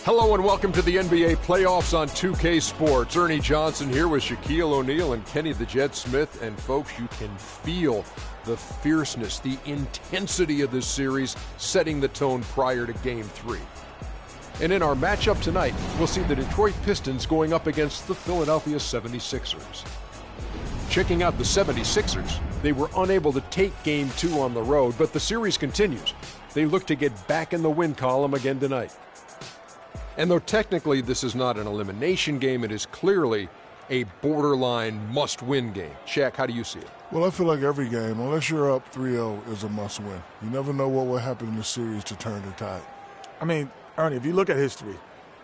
Hello and welcome to the NBA playoffs on 2K Sports. Ernie Johnson here with Shaquille O'Neal and Kenny the Jet Smith. And folks, you can feel the fierceness, the intensity of this series setting the tone prior to Game 3. And in our matchup tonight, we'll see the Detroit Pistons going up against the Philadelphia 76ers. Checking out the 76ers, they were unable to take Game 2 on the road, but the series continues. They look to get back in the win column again tonight. And though technically this is not an elimination game, it is clearly a borderline must-win game. Shaq, how do you see it? Well, I feel like every game, unless you're up 3-0, is a must-win. You never know what will happen in the series to turn the tide. I mean, Ernie, if you look at history,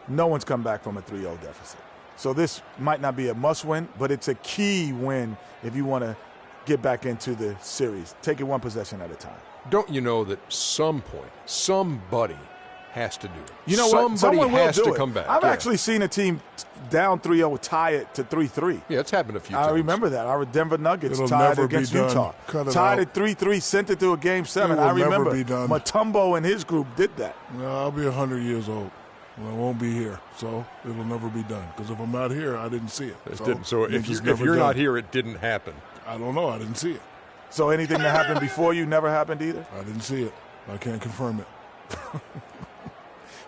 no one's come back from a 3-0 deficit. So this might not be a must-win, but it's a key win if you want to get back into the series. Take it one possession at a time. Don't you know that some point, somebody has to do it? You know what? Somebody has to come back. I've actually seen a team down 3-0 tie it to 3-3. Yeah, it's happened a few times. I remember that. Our Denver Nuggets It'll tied never against be done. Utah. Tied at 3-3, sent it to a Game 7. I remember never be done. Mutombo and his group did that. Well, I'll be 100 years old. Well, I won't be here, so it'll never be done. Because if I'm not here, I didn't see it. So if you're not here, it didn't happen. I don't know. I didn't see it. So anything that happened before you never happened either? I didn't see it. I can't confirm it.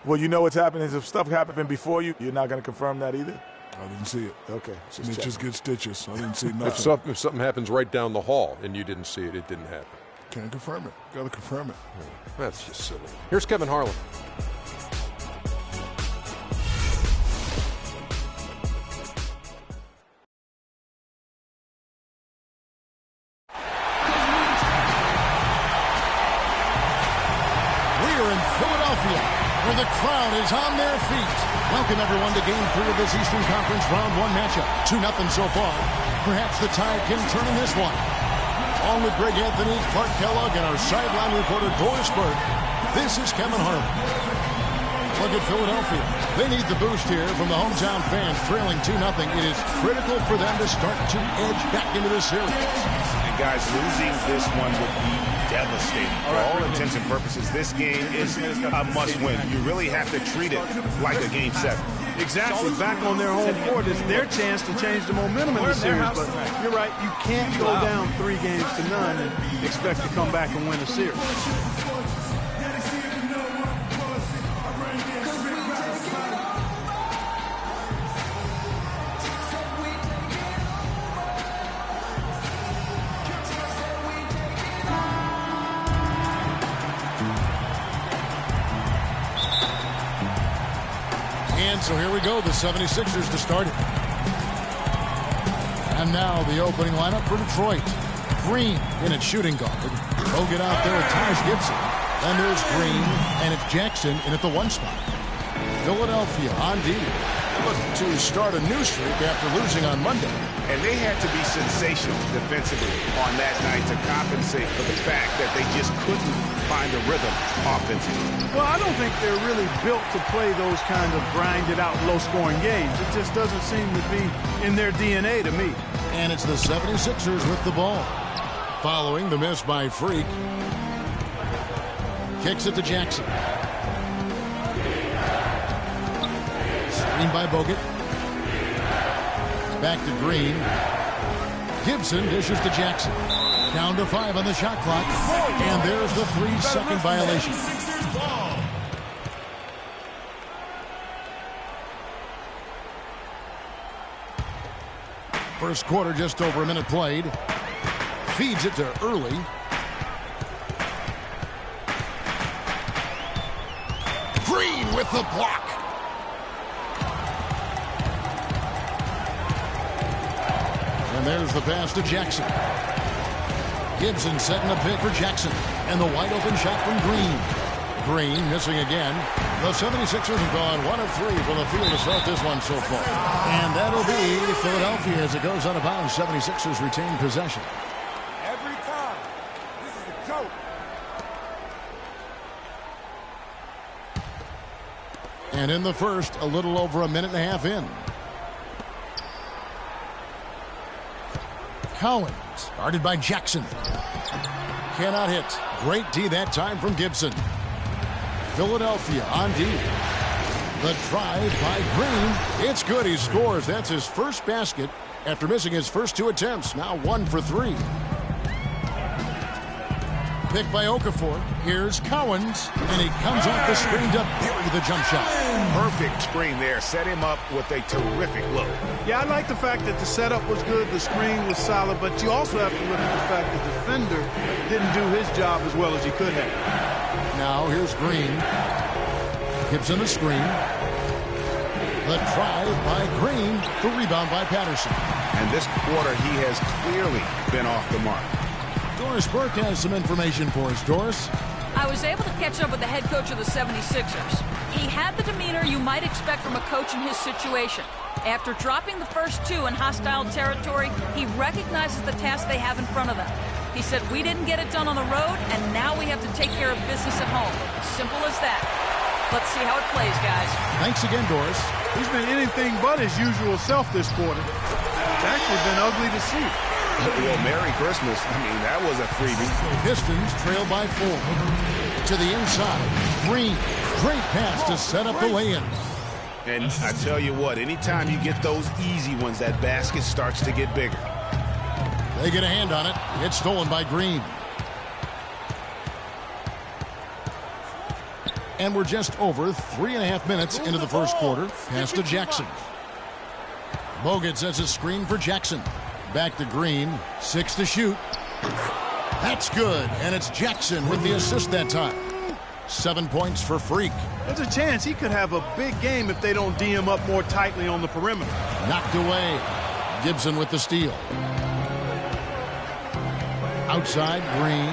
Well, you know what's happening is if stuff happened before you, you're not going to confirm that either? I didn't see it. Okay. Just get stitches. I didn't see nothing. If something happens right down the hall and you didn't see it, it didn't happen. Can't confirm it. Got to confirm it. That's just silly. Here's Kevin Harlan. Where the crowd is on their feet. Welcome, everyone, to Game 3 of this Eastern Conference Round 1 matchup. 2-0 so far. Perhaps the tide can turn in this one. Along with Greg Anthony, Clark Kellogg, and our sideline reporter, Doris Burke, this is Kevin Harlan. Look at Philadelphia. They need the boost here from the hometown fans, trailing 2-0. It is critical for them to start to edge back into this series. And guys, losing this one would be devastating. For all intents and purposes, this game is a must-win. You really have to treat it like a Game 7. Exactly. Back on their home court is their chance to change the momentum in the series. But you're right, you can't go down 3-0 and expect to come back and win the series. So here we go, the 76ers to start it. And now the opening lineup for Detroit. Green in at shooting guard. Bogut out there with Taj Gibson. Then there's Green, and it's Jackson in at the 1 spot. Philadelphia on D. Looking to start a new streak after losing on Monday. And they had to be sensational defensively on that night to compensate for the fact that they just couldn't find a rhythm offensively. Well, I don't think they're really built to play those kind of grinded-out, low-scoring games. It just doesn't seem to be in their DNA to me. And it's the 76ers with the ball. Following the miss by Freak. Kicks it to Jackson. Screen by Bogut. Back to Green. Gibson dishes to Jackson. Down to 5 on the shot clock. And there's the 3-second violation. First quarter, just over a minute played. Feeds it to Early. Green with the block. And there's the pass to Jackson. Gibson setting a pick for Jackson. And the wide open shot from Green. Green missing again. The 76ers have gone 1 of 3 from the field to start this one so far. And that'll be Philadelphia as it goes out of bounds. 76ers retain possession. Every time. This is a joke. And in the first, a little over a minute and a half in. Collins, guarded by Jackson. Cannot hit. Great D that time from Gibson. Philadelphia on D. The drive by Green. It's good. He scores. That's his first basket after missing his first 2 attempts. Now 1 for 3. Pick by Okafor. Here's Cowens, and he comes off the screen to bury the jump shot. Perfect screen there. Set him up with a terrific look. Yeah, I like the fact that the setup was good, the screen was solid, but you also have to look at the fact that the defender didn't do his job as well as he could have. Now here's Green. Gibson the screen. The drive by Green. The rebound by Patterson. And this quarter, he has clearly been off the mark. Doris Burke has some information for us. Doris? I was able to catch up with the head coach of the 76ers. He had the demeanor you might expect from a coach in his situation. After dropping the first 2 in hostile territory, he recognizes the task they have in front of them. He said, we didn't get it done on the road, and now we have to take care of business at home. Simple as that. Let's see how it plays, guys. Thanks again, Doris. He's been anything but his usual self this quarter. It's actually been ugly to see. Well, Merry Christmas. I mean, that was a freebie. Pistons trail by 4. To the inside. Green. Great pass to set up the lay-in. And I tell you what, anytime you get those easy ones, that basket starts to get bigger. They get a hand on it. It's stolen by Green. And we're just over 3.5 minutes into the first quarter. Pass to Jackson. Bogut sets a screen for Jackson. Back to Green. 6 to shoot. That's good. And it's Jackson with the assist that time. 7 points for Freak. There's a chance he could have a big game if they don't D him up more tightly on the perimeter. Knocked away. Gibson with the steal. Outside, Green.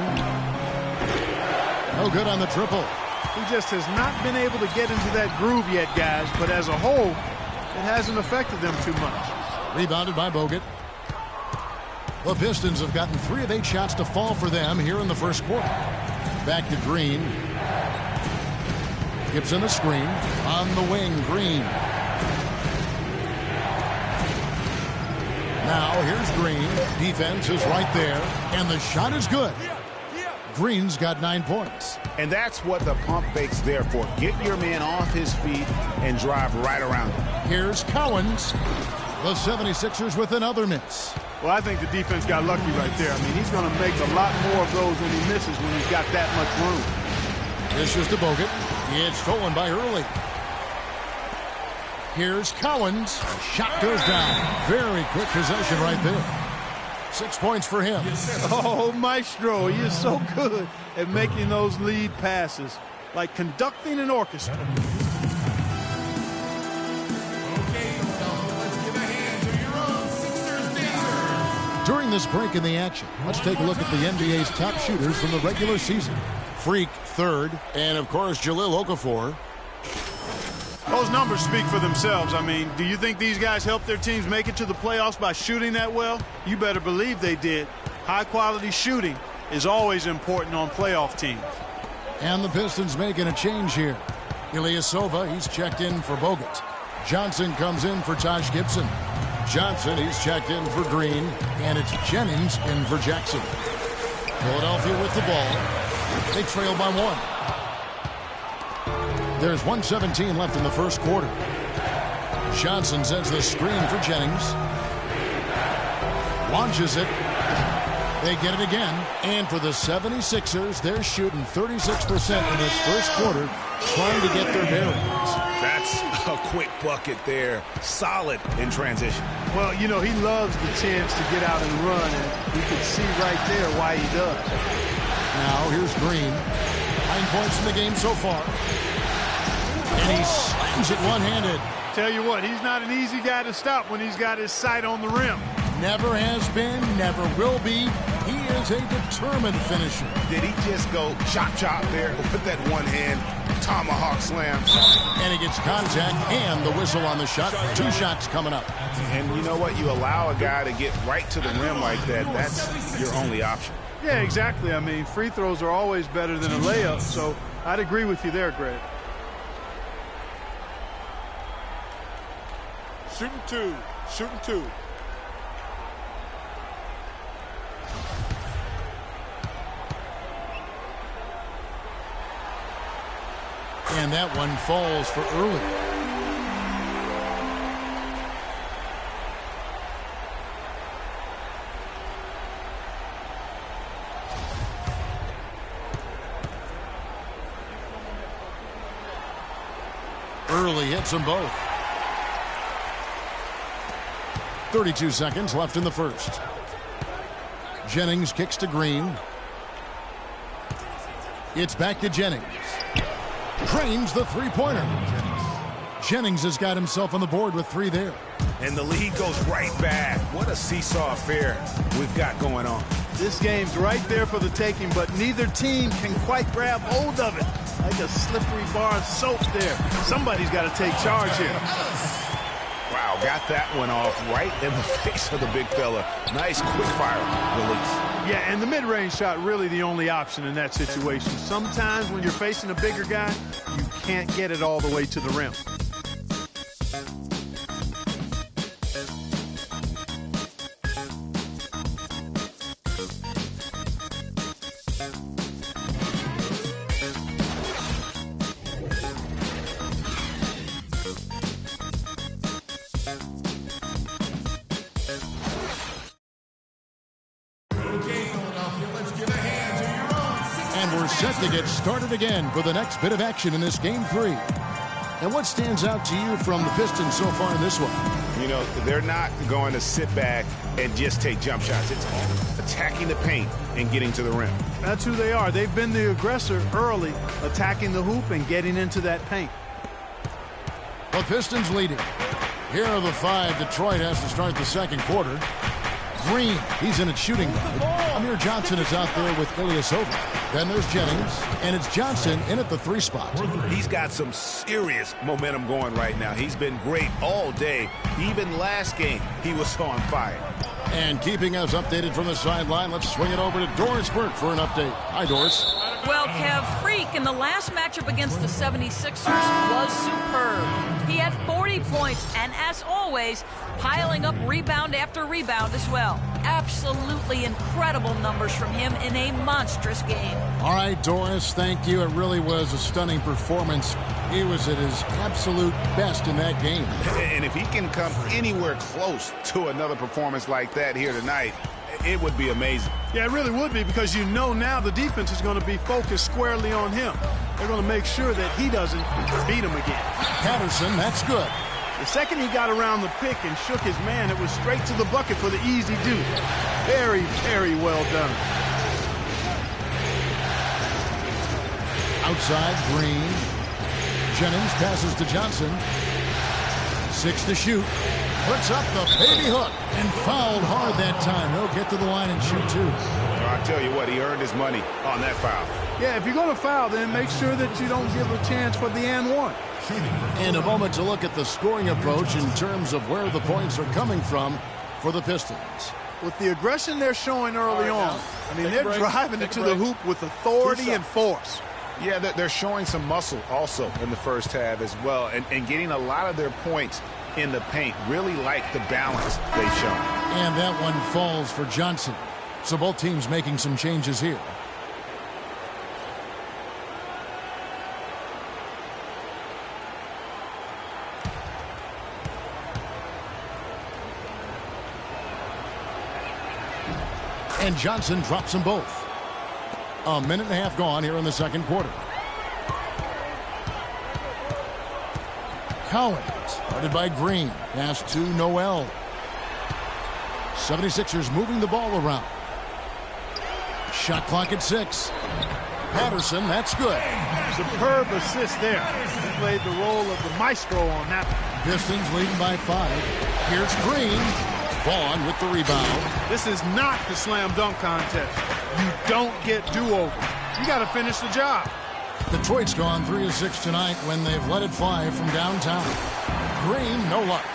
No good on the triple. He just has not been able to get into that groove yet, guys. But as a whole, it hasn't affected them too much. Rebounded by Bogut. The Pistons have gotten 3 of 8 shots to fall for them here in the first quarter. Back to Green. Gibson a screen. On the wing, Green. Now here's Green. Defense is right there. And the shot is good. Green's got 9 points. And that's what the pump fake's there for. Get your man off his feet and drive right around him. Here's Cowens. The 76ers with another miss. Well, I think the defense got lucky right there. I mean, he's going to make a lot more of those when he misses when he's got that much room. This is to Bogut. It's stolen by Early. Here's Cowens. Shot goes down. Very quick possession right there. 6 points for him. Oh, Maestro, he is so good at making those lead passes, like conducting an orchestra. During this break in the action, let's take a look at the NBA's top shooters from the regular season. Freak, 3rd, and of course, Jahlil Okafor. Those numbers speak for themselves. I mean, do you think these guys helped their teams make it to the playoffs by shooting that well? You better believe they did. High-quality shooting is always important on playoff teams. And the Pistons making a change here. Ilyasova, he's checked in for Bogut. Johnson comes in for Taj Gibson. Johnson, he's checked in for Green. And it's Jennings in for Jackson. Philadelphia with the ball. They trail by 1. There's 1:17 left in the first quarter. Johnson sends the screen for Jennings. Launches it. They get it again. And for the 76ers, they're shooting 36% in this first quarter, trying to get their bearings. That's a quick bucket there. Solid in transition. Well, you know, he loves the chance to get out and run, and you can see right there why he does. Now here's Green. 9 points in the game so far. And he slams it one-handed. Tell you what, he's not an easy guy to stop when he's got his sight on the rim. Never has been, never will be. He is a determined finisher. Did he just go chop there with that one hand tomahawk slam? And he gets contact and the whistle on the shot. 2 shots coming up. And you know what? You allow a guy to get right to the rim like that. That's your only option. Yeah, exactly. I mean, free throws are always better than a layup, so I'd agree with you there, Greg. Shooting 2. Shooting 2. And that one falls for Early. Early hits them both. 32 seconds left in the first. Jennings kicks to Green. It's back to Jennings. Drains the three-pointer. Jennings has got himself on the board with 3 there. And the lead goes right back. What a seesaw affair we've got going on. This game's right there for the taking, but neither team can quite grab hold of it. Like a slippery bar of soap there. Somebody's got to take charge here. Wow, got that one off right in the face of the big fella. Nice quick fire release. Yeah, and the mid-range shot really the only option in that situation. Sometimes when you're facing a bigger guy, you can't get it all the way to the rim. Set to get started again for the next bit of action in this game 3. And what stands out to you from the Pistons so far in this one? You know, they're not going to sit back and just take jump shots. It's all attacking the paint and getting to the rim. That's who they are. They've been the aggressor early, attacking the hoop and getting into that paint. The Pistons leading. Here are the 5 Detroit has to start the second quarter. Green, he's in at shooting guard. Amir Johnson is out there with Ilyasova. Then there's Jennings, and it's Johnson in at the 3 spot. He's got some serious momentum going right now. He's been great all day. Even last game, he was on fire. And keeping us updated from the sideline, let's swing it over to Doris Burke for an update. Hi, Doris. Well, Kev, Freak in the last matchup against the 76ers was superb. He had 40 points, and as always, piling up rebound after rebound as well. Absolutely incredible numbers from him in a monstrous game. All right, Doris, thank you. It really was a stunning performance. He was at his absolute best in that game. And if he can come anywhere close to another performance like that here tonight, it would be amazing. Yeah, it really would be, because you know now the defense is going to be focused squarely on him. They're going to make sure that he doesn't beat him again. Patterson, that's good. The second he got around the pick and shook his man, it was straight to the bucket for the easy deuce. Very, very well done. Outside, Green. Jennings passes to Johnson. 6 to shoot. Puts up the baby hook and fouled hard that time. He'll get to the line and shoot 2. Well, I'll tell you what, he earned his money on that foul. Yeah, if you're going to foul, then make sure that you don't give a chance for the and one. And a moment to look at the scoring approach in terms of where the points are coming from for the Pistons. With the aggression they're showing early on, I mean, they're driving it to the hoop with authority and force. Yeah, they're showing some muscle also in the first half as well, and getting a lot of their points in the paint. Really like the balance they've shown. And that one falls for Johnson. So both teams making some changes here. And Johnson drops them both. A minute and a half gone here in the second quarter. Collins, guarded by Green. Pass to Noel. 76ers moving the ball around. Shot clock at 6. Patterson, that's good. Superb assist there. He played the role of the maestro on that one. Pistons leading by 5. Here's Green. Vaughn with the rebound. This is not the slam dunk contest. You don't get do-over. You got to finish the job. Detroit's gone 3 of 6 tonight when they've let it fly from downtown. Green, no luck.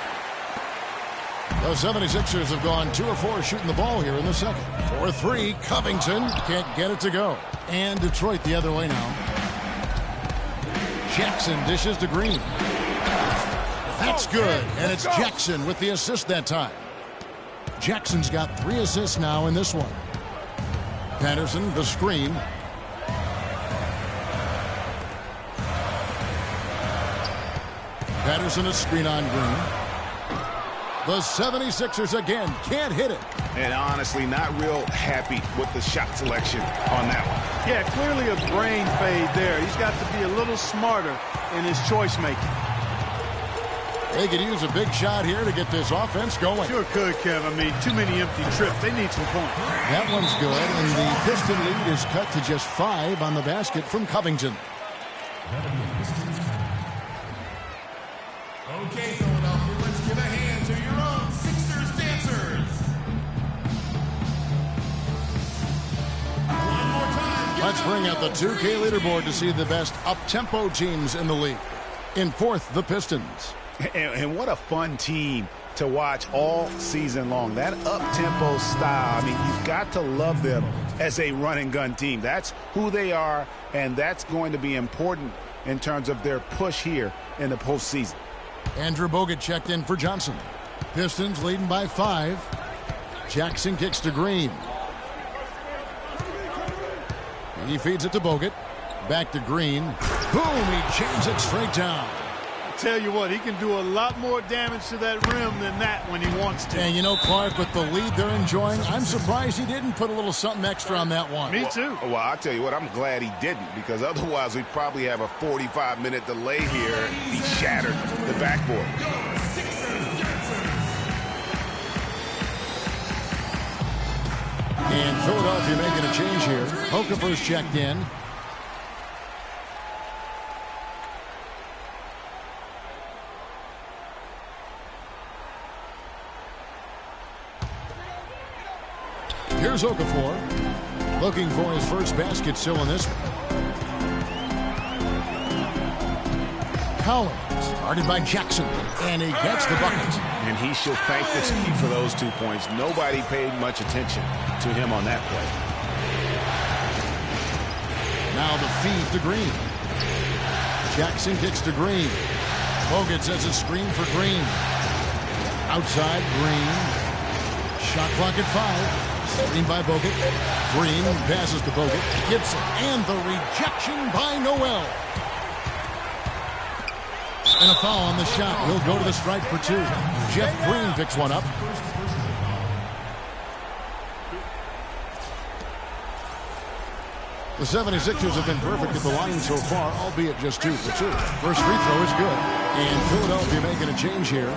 The 76ers have gone 2 of 4 shooting the ball here in the second. 4-3, Covington can't get it to go. And Detroit the other way now. Jackson dishes to Green. That's good, and it's Jackson with the assist that time. Jackson's got 3 assists now in this one. Patterson, the screen. Patterson, a screen on Green. The 76ers again can't hit it. And honestly, not real happy with the shot selection on that one. Yeah, clearly a brain fade there. He's got to be a little smarter in his choice making. They could use a big shot here to get this offense going. Sure could, Kev. I mean, too many empty trips. They need some points. That one's good, and the Piston lead is cut to just 5 on the basket from Covington. Okay, Philadelphia, let's give a hand to your own Sixers dancers. One more time. Let's bring out the 2K leaderboard to see the best up-tempo teams in the league. In 4th, the Pistons. And what a fun team to watch all season long. That up-tempo style, I mean, you've got to love them as a run-and-gun team. That's who they are, and that's going to be important in terms of their push here in the postseason. Andrew Bogut checked in for Johnson. Pistons leading by 5. Jackson kicks to Green. He feeds it to Bogut. Back to Green. Boom! He jams it straight down. Tell you what, he can do a lot more damage to that rim than that when he wants to. And you know, Clark, with the lead they're enjoying, I'm surprised he didn't put a little something extra on that one. Me too. Well, I'll tell you what, I'm glad he didn't, because otherwise we'd probably have a 45-minute delay here. He shattered the backboard. And Philadelphia making a change here. Okafor's checked in. Here's Okafor, looking for his first basket still in this one. Collins, guarded by Jackson, and he gets the bucket. And he should thank the team for those 2 points. Nobody paid much attention to him on that play. Now the feed to Green. Jackson kicks to Green. Bogut sets a screen for Green. Outside, Green. Shot clock at 5. Screen by Bogut. Green passes to Bogut. Gibson. And the rejection by Noel. And a foul on the shot. He'll go to the stripe for 2. Jeff Green picks one up. The 76ers have been perfect at the line so far, albeit just 2 for 2. First free throw is good. And Philadelphia making a change here.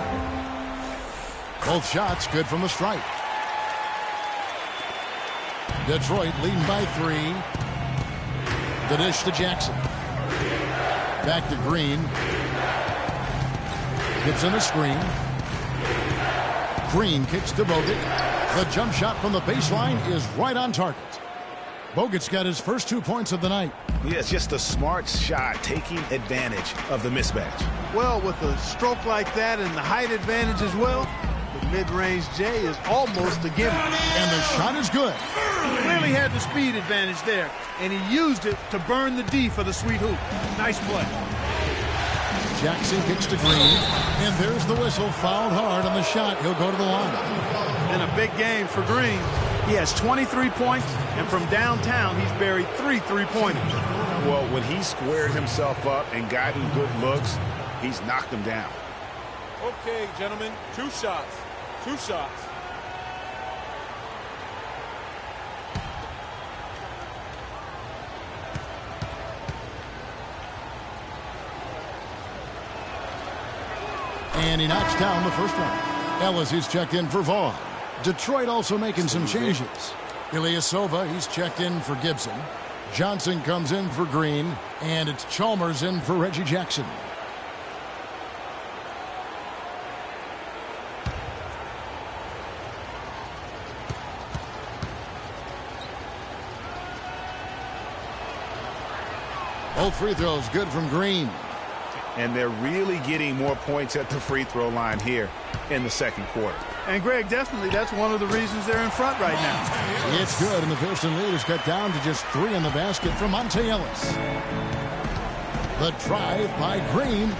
Both shots good from the stripe. Detroit leading by 3. The dish to Jackson. Back to Green. Gibson a screen. Green kicks to Bogut. The jump shot from the baseline is right on target. Bogut's got his first 2 points of the night. Yeah, it's just a smart shot, taking advantage of the mismatch. Well, with a stroke like that and the height advantage as well, the mid-range J is almost a gimme. And the shot is good. He clearly had the speed advantage there, and he used it to burn the D for the sweet hoop. Nice play. Jackson kicks to Green, and there's the whistle. Fouled hard on the shot. He'll go to the line. In a big game for Green. He has 23 points, and from downtown, he's buried 3 3-pointers. Well, when he squared himself up and gotten good looks, he's knocked them down. Okay, gentlemen, 2 shots. 2 shots. And he knocks down the first one. Ellis is checked in for Vaughn. Detroit also making some changes. Ilyasova, he's checked in for Gibson. Johnson comes in for Green. And it's Chalmers in for Reggie Jackson. Both free throws good from Green. And they're really getting more points at the free throw line here in the second quarter. And, Greg, definitely that's one of the reasons they're in front right now. It's good, and the Piston lead is cut down to just 3 in the basket from Monte Ellis. The drive by Green.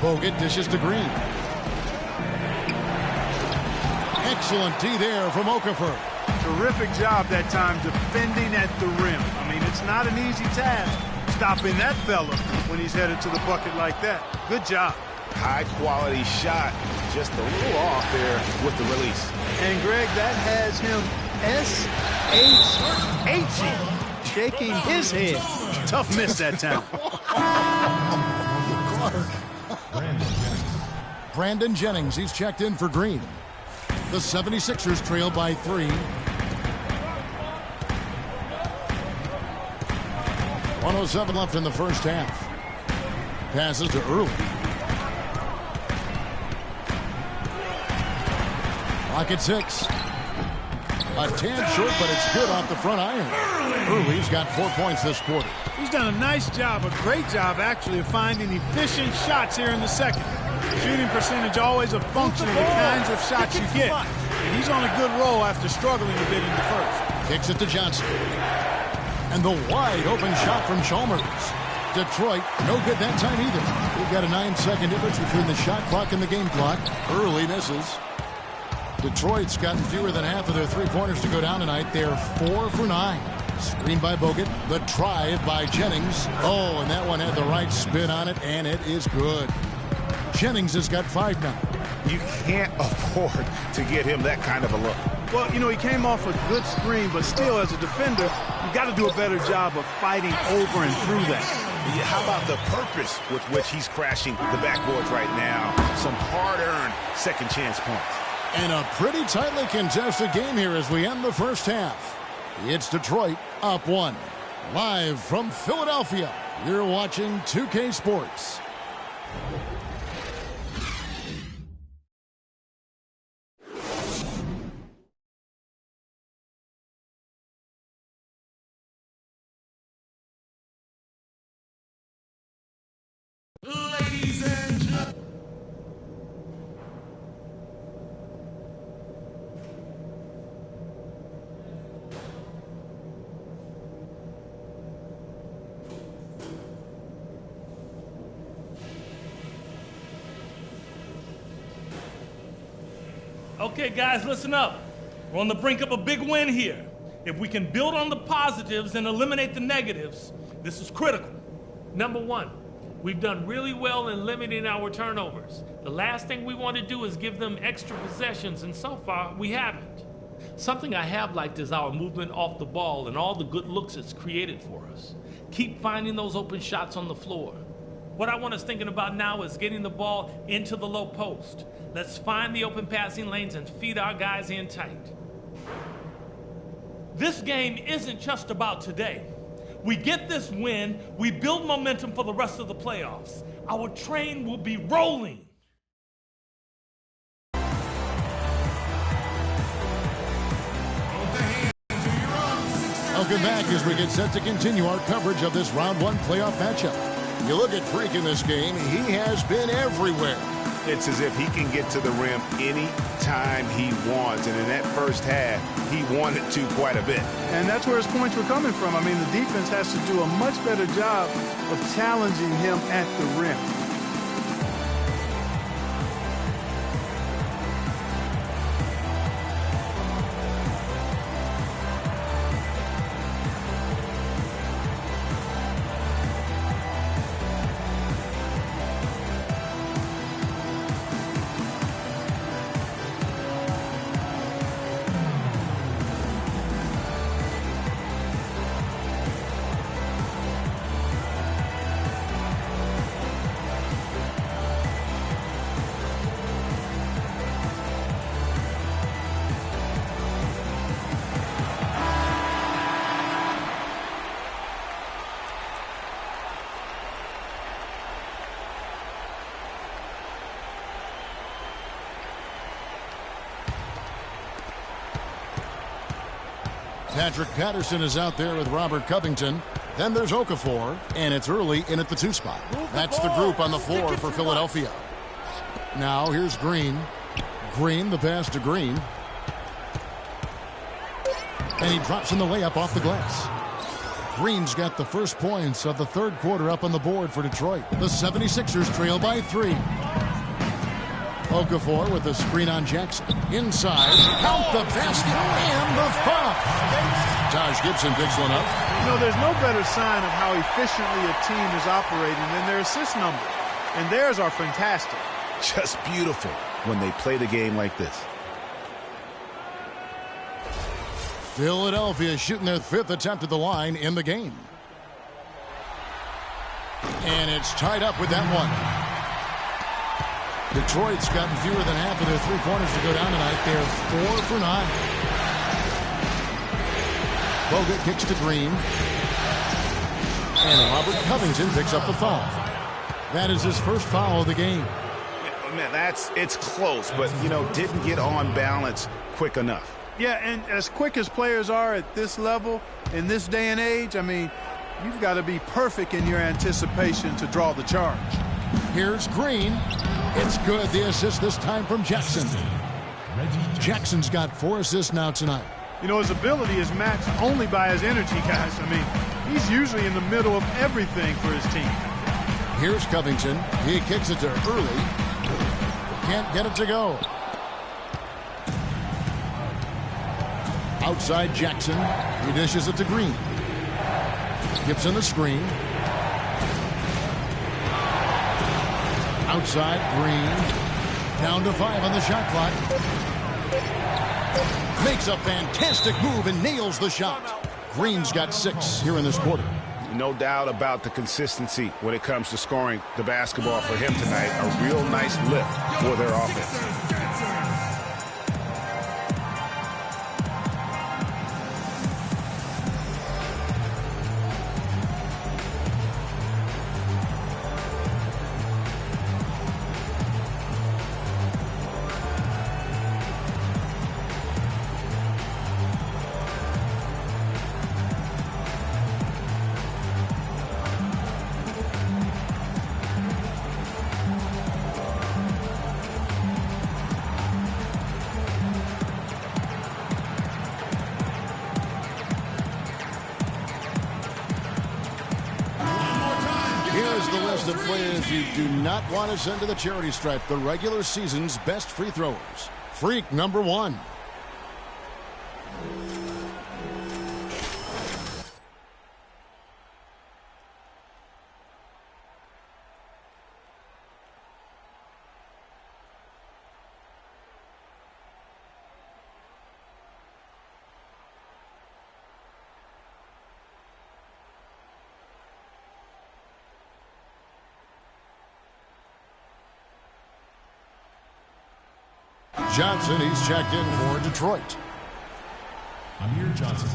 Bogut dishes to Green. Excellent D there from Okafor. Terrific job that time defending at the rim. I mean, it's not an easy task stopping that fella when he's headed to the bucket like that. Good job. High quality shot, just a little off there with the release. And Greg, that has him S-H-H-ing, shaking his head. Tough miss that time. Brandon Jennings, he's checked in for Green. The 76ers trail by 3. 1:07 left in the first half. Passes to Early. Clock at 6. A tad short, but it's good off the front iron. Early's got 4 points this quarter. He's done a nice job, a great job actually, of finding efficient shots here in the second. Shooting percentage always a function of the kinds of shots you get. And he's on a good roll after struggling a bit in the first. Kicks it to Johnson. And the wide open shot from Chalmers. Detroit, no good that time either. We've got a 9-second difference between the shot clock and the game clock. Early misses. Detroit's gotten fewer than half of their three-pointers to go down tonight. They're 4 for 9. Screen by Bogut. The drive by Jennings. Oh, and that one had the right spin on it, and it is good. Jennings has got 5 now. You can't afford to get him that kind of a look. Well, you know, he came off a good screen, but still, as a defender, you got to do a better job of fighting over and through that. Yeah, how about the purpose with which he's crashing the backboards right now? Some hard-earned second chance points. And a pretty tightly contested game here as we end the first half. It's Detroit up 1. Live from Philadelphia, you're watching 2K Sports. Ladies and gentlemen. Okay, guys, listen up. We're on the brink of a big win here. If we can build on the positives and eliminate the negatives, this is critical. Number one, we've done really well in limiting our turnovers. The last thing we want to do is give them extra possessions, and so far, we haven't. Something I have liked is our movement off the ball and all the good looks it's created for us. Keep finding those open shots on the floor. What I want us thinking about now is getting the ball into the low post. Let's find the open passing lanes and feed our guys in tight. This game isn't just about today. We get this win, we build momentum for the rest of the playoffs. Our train will be rolling. Welcome back as we get set to continue our coverage of this round 1 playoff matchup. You look at Freak in this game, he has been everywhere. It's as if he can get to the rim any time he wants. And in that first half, he wanted to quite a bit. And that's where his points were coming from. I mean, the defense has to do a much better job of challenging him at the rim. Patrick Patterson is out there with Robert Covington. Then there's Okafor, and it's Early in at the 2 spot. That's the group on the floor for Philadelphia. Now here's Green. Green, the pass to Green. And he drops in the layup off the glass. Green's got the first points of the third quarter up on the board for Detroit. The 76ers trail by 3. Okafor with the screen on Jackson. Inside, count the basket and the foul. Taj Gibson picks one up. You know, there's no better sign of how efficiently a team is operating than their assist numbers. And theirs are fantastic. Just beautiful when they play the game like this. Philadelphia shooting their 5th attempt at the line in the game. And it's tied up with that one. Detroit's gotten fewer than half of their three-pointers to go down tonight. They're 4 for 9. Bogut kicks to Green. And Robert Covington picks up the foul. That is his first foul of the game. Man, it's close, but, didn't get on balance quick enough. Yeah, and as quick as players are at this level, in this day and age, I mean, you've got to be perfect in your anticipation to draw the charge. Here's Green. It's good. The assist this time from Jackson. Jackson's got 4 assists now tonight. His ability is matched only by his energy, guys. I mean, he's usually in the middle of everything for his team. Here's Covington. He kicks it to Early. Can't get it to go. Outside Jackson. He dishes it to Green. Gibson the screen. Outside Green. Down to 5 on the shot clock. Makes a fantastic move and nails the shot. Green's got 6 here in this quarter. No doubt about the consistency when it comes to scoring the basketball for him tonight. A real nice lift for their offense. The players you do not want to send to the charity stripe, the regular season's best free throwers. Freak number 1. Johnson, he's checked in for Detroit. Amir Johnson.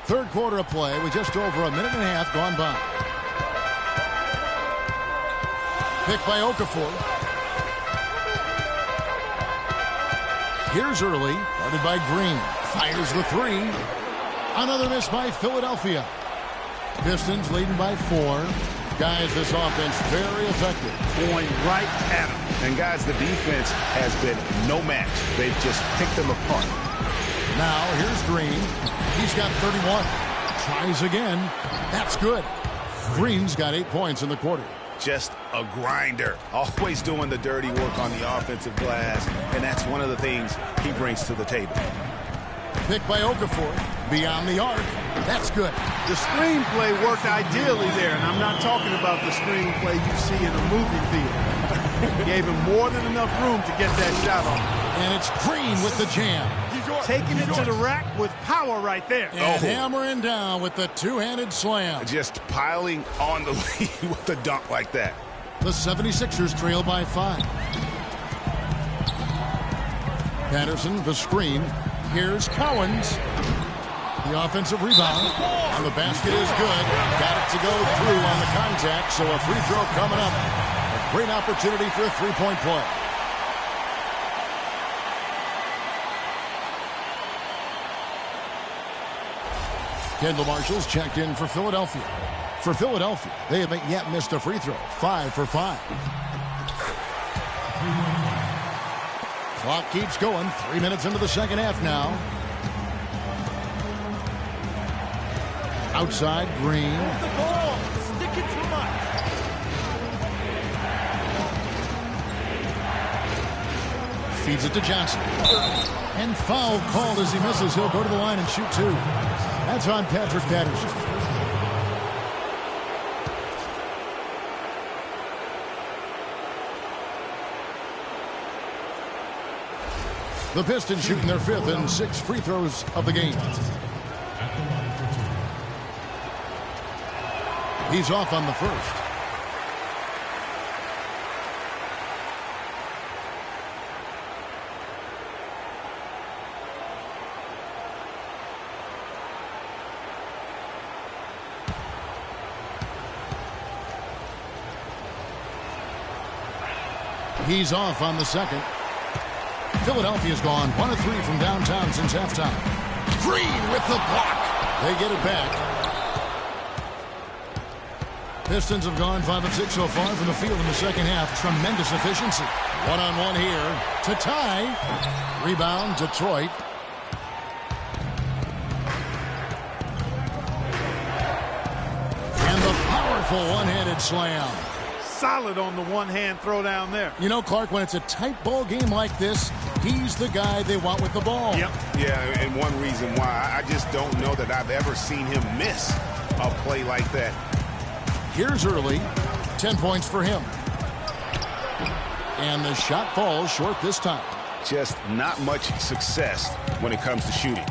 Third quarter of play with just over a minute and a half gone by. Picked by Okafor. Here's Early, guarded by Green. Fires the 3. Another miss by Philadelphia. Pistons leading by 4. Guys, this offense very effective. Going right at them. And, guys, the defense has been no match. They've just picked them apart. Now, here's Green. He's got 31. Tries again. That's good. Green's got 8 points in the quarter. Just a grinder. Always doing the dirty work on the offensive glass. And that's one of the things he brings to the table. Picked by Okafor. Beyond the arc. That's good. The screenplay worked ideally there, and I'm not talking about the screenplay you see in a movie theater. Gave him more than enough room to get that shot on. And it's Green with the jam. Taking it to the rack with power right there. And hammering down with the two-handed slam. Just piling on the lead with a dunk like that. The 76ers trail by 5. Patterson, the screen. Here's Cowens. The offensive rebound. And the basket is good. Got it to go through on the contact, so a free throw coming up. A great opportunity for a three-point play. Kendall Marshall's checked in for Philadelphia. For Philadelphia, they haven't yet missed a free throw. 5 for 5. Clock keeps going. 3 minutes into the second half now. Outside, Green. The ball. Stick it to Mike. Feeds it to Johnson. And foul called as he misses. He'll go to the line and shoot 2. That's on Patrick Patterson. The Pistons shooting their 5th and 6th free throws of the game. He's off on the first. He's off on the second. Philadelphia's gone 1 of 3 from downtown since halftime. Green with the block. They get it back. Pistons have gone 5 of 6 so far from the field in the second half. Tremendous efficiency. One-on-one here to tie. Rebound, Detroit. And the powerful one-handed slam. Solid on the one-hand throw down there. You know, Clark, when it's a tight ball game like this, he's the guy they want with the ball. Yep. Yeah, and one reason why I just don't know that I've ever seen him miss a play like that. Here's Early. 10 points for him. And the shot falls short this time. Just not much success when it comes to shooting.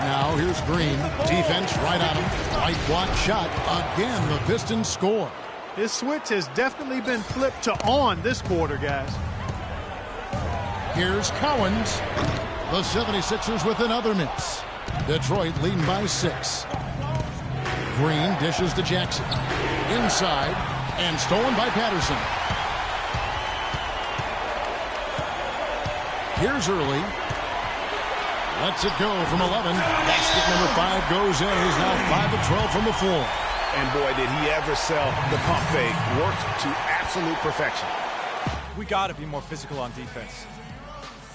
Now here's Green. Defense right on him. Right block shot. Again, the Pistons score. His switch has definitely been flipped to on this quarter, guys. Here's Cowens. The 76ers with another miss. Detroit leading by 6. Green dishes to Jackson. Inside. And stolen by Patterson. Here's Early. Lets it go from 11. Basket number 5 goes in. He's now 5 of 12 from the floor. And boy, did he ever sell the pump fake. Worked to absolute perfection. We got to be more physical on defense.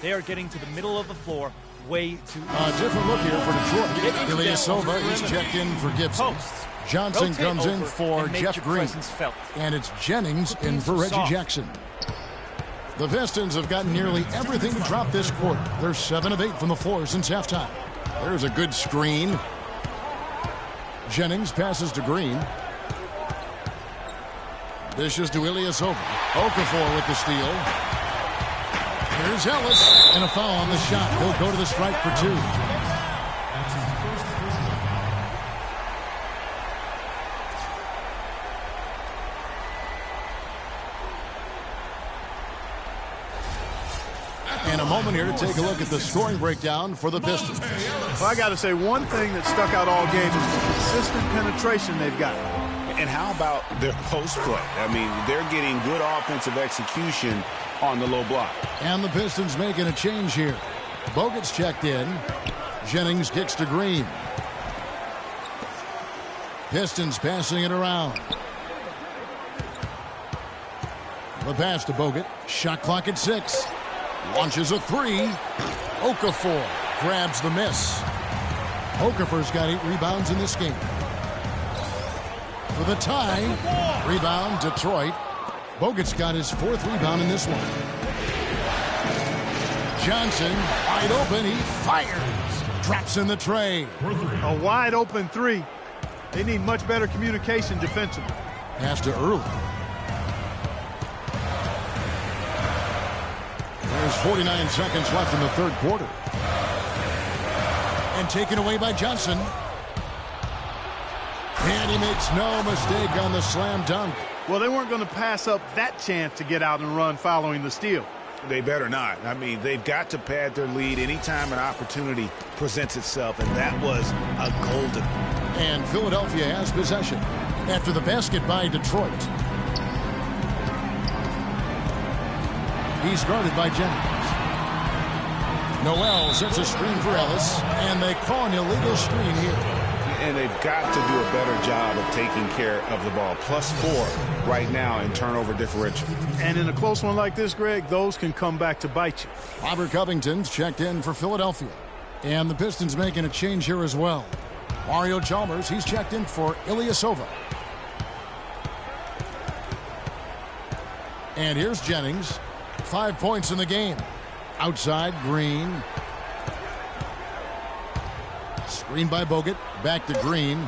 They are getting to the middle of the floor way too early. A different look here for Detroit. Ilyasova is checked in for Gibson. Johnson comes in for Jeff Green. And it's Jennings in for Reggie Jackson. The Pistons have gotten nearly everything to drop this quarter. They're 7 of 8 from the floor since halftime. There's a good screen. Jennings passes to Green. Dishes to Ilyasova. Okafor with the steal. Here's Ellis. And a foul on the shot. He'll go to the strike for 2. And a moment here to take a look at the scoring breakdown for the Pistons. Well, I got to say, one thing that stuck out all game is the consistent penetration they've got. And how about their post play? I mean, they're getting good offensive execution on the low block. And the Pistons making a change here. Bogut's checked in. Jennings kicks to Green. Pistons passing it around. The pass to Bogut. Shot clock at 6. Launches a 3. Okafor grabs the miss. Okafor's got 8 rebounds in this game. For the tie. Rebound, Detroit. Bogut's got his 4th rebound in this one. Johnson, wide open. He fires. Drops in the tray. A wide open 3. They need much better communication defensively. Pass to Early. There's 49 seconds left in the third quarter. And taken away by Johnson. And he makes no mistake on the slam dunk. Well, they weren't going to pass up that chance to get out and run following the steal. They better not. I mean, they've got to pad their lead anytime an opportunity presents itself, and that was a golden. And Philadelphia has possession after the basket by Detroit. He's guarded by Jennings. Noel sets a screen for Ellis, and they call an illegal screen here. And they've got to do a better job of taking care of the ball. +4 right now in turnover differential. And in a close one like this, Greg, those can come back to bite you. Robert Covington's checked in for Philadelphia. And the Pistons making a change here as well. Mario Chalmers, he's checked in for Ilyasova. And here's Jennings. 5 points in the game. Outside, Green. Screen by Bogut. Back to Green.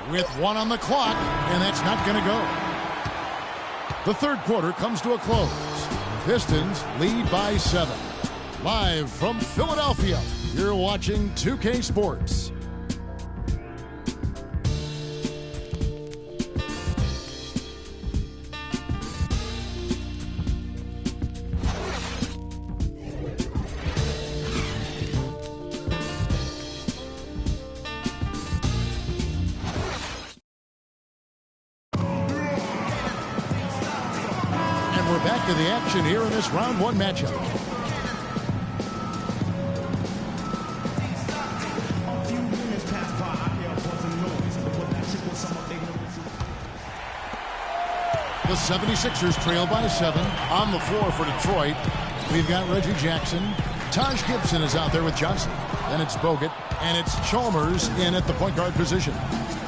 With 1 on the clock, and that's not going to go. The third quarter comes to a close. Pistons lead by 7. Live from Philadelphia, you're watching 2K Sports. back to the action here in this round one matchup. The 76ers trail by 7. On the floor for Detroit, we've got Reggie Jackson. Taj Gibson is out there with Johnson. Then it's Bogut, and it's Chalmers in at the point guard position.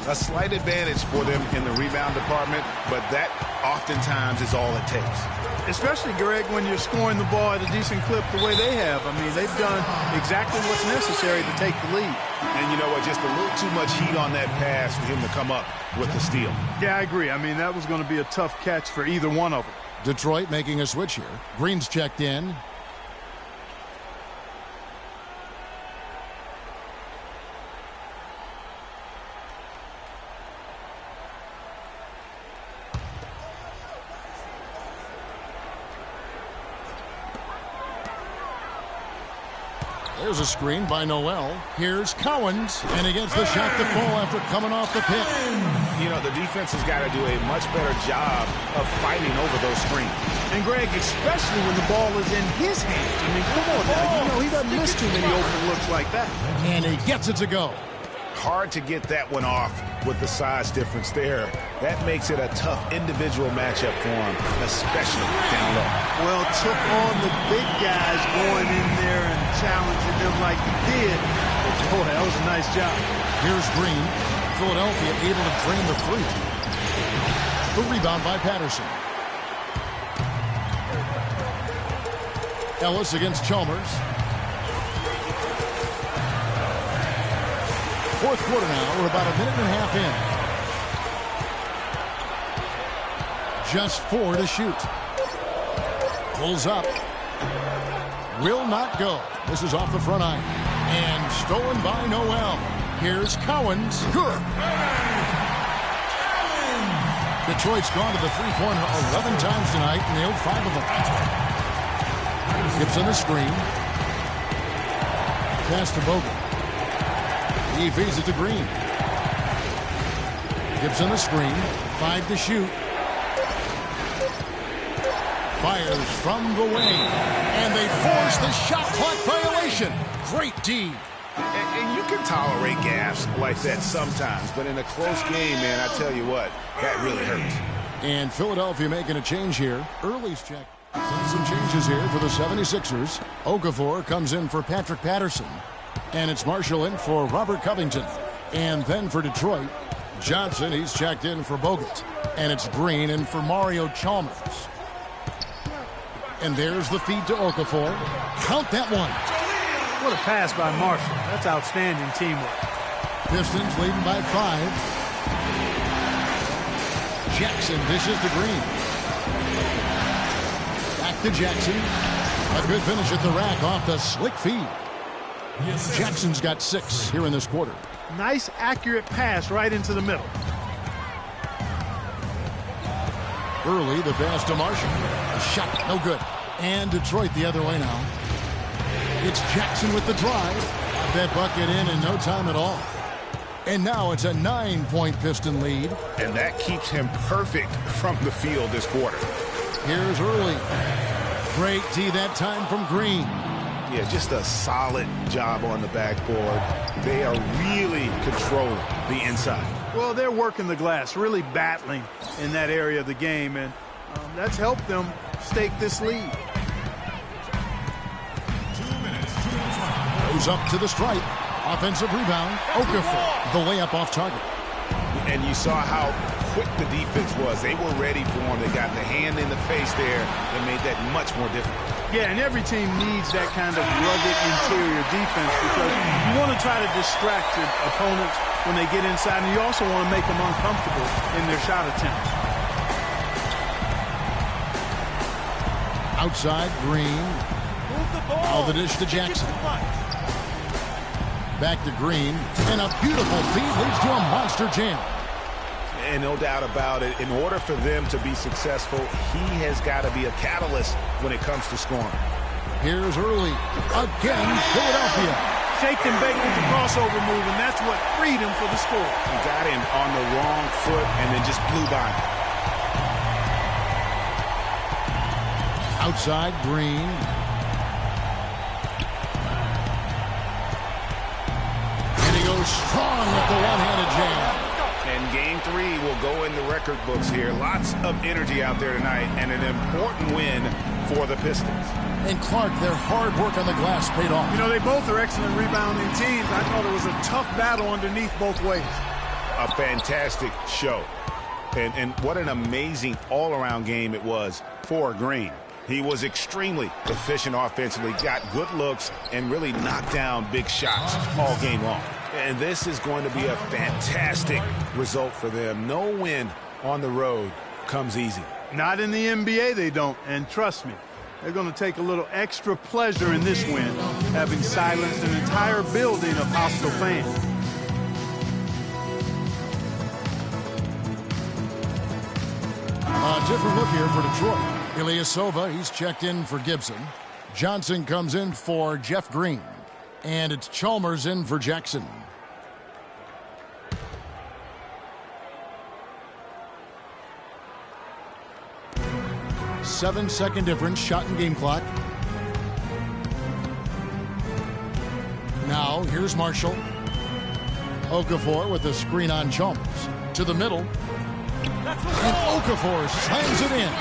A slight advantage for them in the rebound department, but that oftentimes is all it takes. Especially, Greg, when you're scoring the ball at a decent clip the way they have. I mean, they've done exactly what's necessary to take the lead. And you know what? Just a little too much heat on that pass for him to come up with the steal. Yeah, I agree. I mean, that was going to be a tough catch for either one of them. Detroit making a switch here. Green's checked in. There's a screen by Noel. Here's Cowens, and he gets the shot to fall after coming off the pick. You know, the defense has got to do a much better job of fighting over those screens. And, Greg, especially when the ball is in his hands. I mean, come on now. You know, he doesn't miss too many open looks like that. And he gets it to go. Hard to get that one off with the size difference there. That makes it a tough individual matchup for him, especially down low. Well, took on the big guys going in there and challenging them like he did. Boy, that was a nice job. Here's Green. Philadelphia able to drain the three. The rebound by Patterson. Ellis against Chalmers. Fourth quarter now. We're about a minute and a half in. Just 4 to shoot. Pulls up. Will not go. This is off the front iron. And stolen by Noel. Here's Cowens. Good. Detroit's gone to the three-pointer 11 times tonight, nailed 5 of them. Gibson the screen. Pass to Bogut. He feeds it to Green. Gibson the screen. 5 to shoot. Fires from the wing. And they force the shot clock violation. Great D. And you can tolerate gaffes like that sometimes, but in a close game, man, I tell you what, that really hurts. And Philadelphia making a change here. Early's check. Some changes here for the 76ers. Okafor comes in for Patrick Patterson. And it's Marshall in for Robert Covington. And then for Detroit, Johnson, he's checked in for Bogut. And it's Green in for Mario Chalmers. And there's the feed to Okafor. Count that one. What a pass by Marshall. That's outstanding teamwork. Pistons leading by 5. Jackson dishes to Green. Back to Jackson. A good finish at the rack off the slick feed. Jackson's got 6 here in this quarter. Nice, accurate pass right into the middle. Early, the pass to Marshall. A shot, no good. And Detroit the other way now. It's Jackson with the drive. Got that bucket in no time at all. And now it's a 9-point Piston lead. And that keeps him perfect from the field this quarter. Here's Early. Great D that time from Green. Yeah, just a solid job on the backboard. They are really controlling the inside. Well, they're working the glass, really battling in that area of the game, and that's helped them stake this lead. Goes up to the stripe. Offensive rebound. Okafor. The layup off target. And you saw how quick the defense was. They were ready for him. They got the hand in the face there and made that much more difficult. Yeah, and every team needs that kind of rugged interior defense because you want to try to distract your opponents when they get inside, and you also want to make them uncomfortable in their shot attempts. Outside, Green. Now the dish to Jackson. Back to Green. And a beautiful feed leads to a monster jam. And no doubt about it, in order for them to be successful, he has got to be a catalyst when it comes to scoring. Here's Early. Again, Philadelphia. Shake and bake with the crossover move, and that's what freed him for the score. He got him on the wrong foot and then just blew by him. Outside, Green. And he goes strong with the one-handed jam. And game 3 will go in the record books here. Lots of energy out there tonight, and an important win for the Pistons. And Clark, their hard work on the glass paid off. You know, they both are excellent rebounding teams. I thought it was a tough battle underneath both ways. A fantastic show. And what an amazing all-around game it was for Green. He was extremely efficient offensively, got good looks, and really knocked down big shots all game long. And this is going to be a fantastic result for them. No win on the road comes easy. Not in the NBA, they don't. And trust me, they're going to take a little extra pleasure in this win, having silenced an entire building of hostile fans. A different look here for Detroit. Ilyasova, he's checked in for Gibson. Johnson comes in for Jeff Green. And it's Chalmers in for Jackson. Seven-second difference, shot and game clock. Now, here's Marshall. Okafor with a screen on Chalmers. To the middle. And Okafor slams it in.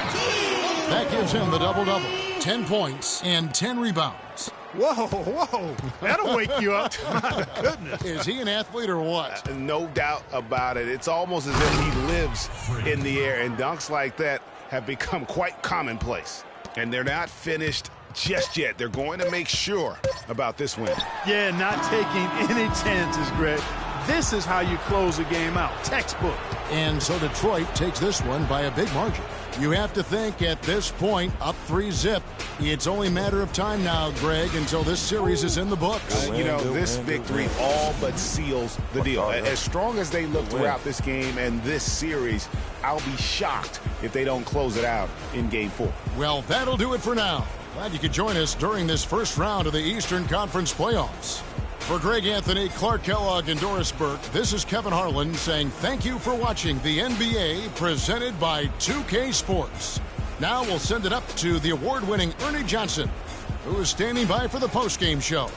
That gives him the double-double. 10 points and 10 rebounds. Whoa. That'll wake you up. My goodness. Is he an athlete or what? No doubt about it. It's almost as if he lives in the air, and dunks like that have become quite commonplace. And they're not finished just yet. They're going to make sure about this win. Yeah, not taking any chances, Greg. This is how you close a game out. Textbook. And so Detroit takes this one by a big margin. You have to think at this point, up 3-zip. It's only a matter of time now, Greg, until this series is in the books. You know, this victory all but seals the deal. As strong as they look throughout this game and this series, I'll be shocked if they don't close it out in Game 4. Well, that'll do it for now. Glad you could join us during this first round of the Eastern Conference playoffs. For Greg Anthony, Clark Kellogg, and Doris Burke, this is Kevin Harlan saying thank you for watching the NBA presented by 2K Sports. Now we'll send it up to the award-winning Ernie Johnson, who is standing by for the postgame show.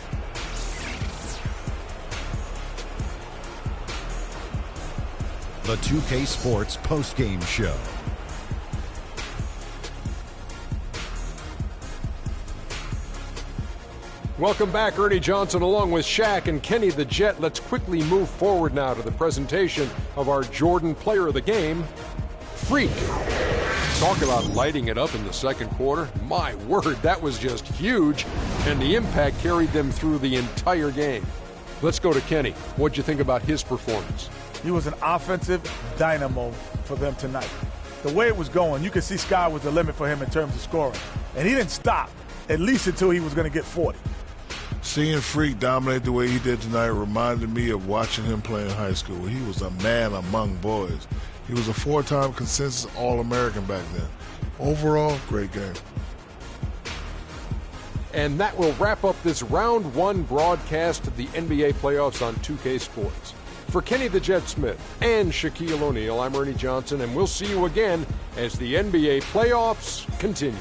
The 2K Sports postgame show. Welcome back, Ernie Johnson, along with Shaq and Kenny the Jet. Let's quickly move forward now to the presentation of our Jordan Player of the Game, Freak. Talk about lighting it up in the second quarter. My word, that was just huge, and the impact carried them through the entire game. Let's go to Kenny. What'd you think about his performance? He was an offensive dynamo for them tonight. The way it was going, you could see sky was the limit for him in terms of scoring. And he didn't stop, at least until he was going to get 40. Seeing Freak dominate the way he did tonight reminded me of watching him play in high school. He was a man among boys. He was a 4-time consensus All-American back then. Overall, great game. And that will wrap up this round one broadcast of the NBA playoffs on 2K Sports. For Kenny the Jet Smith and Shaquille O'Neal, I'm Ernie Johnson, and we'll see you again as the NBA playoffs continue.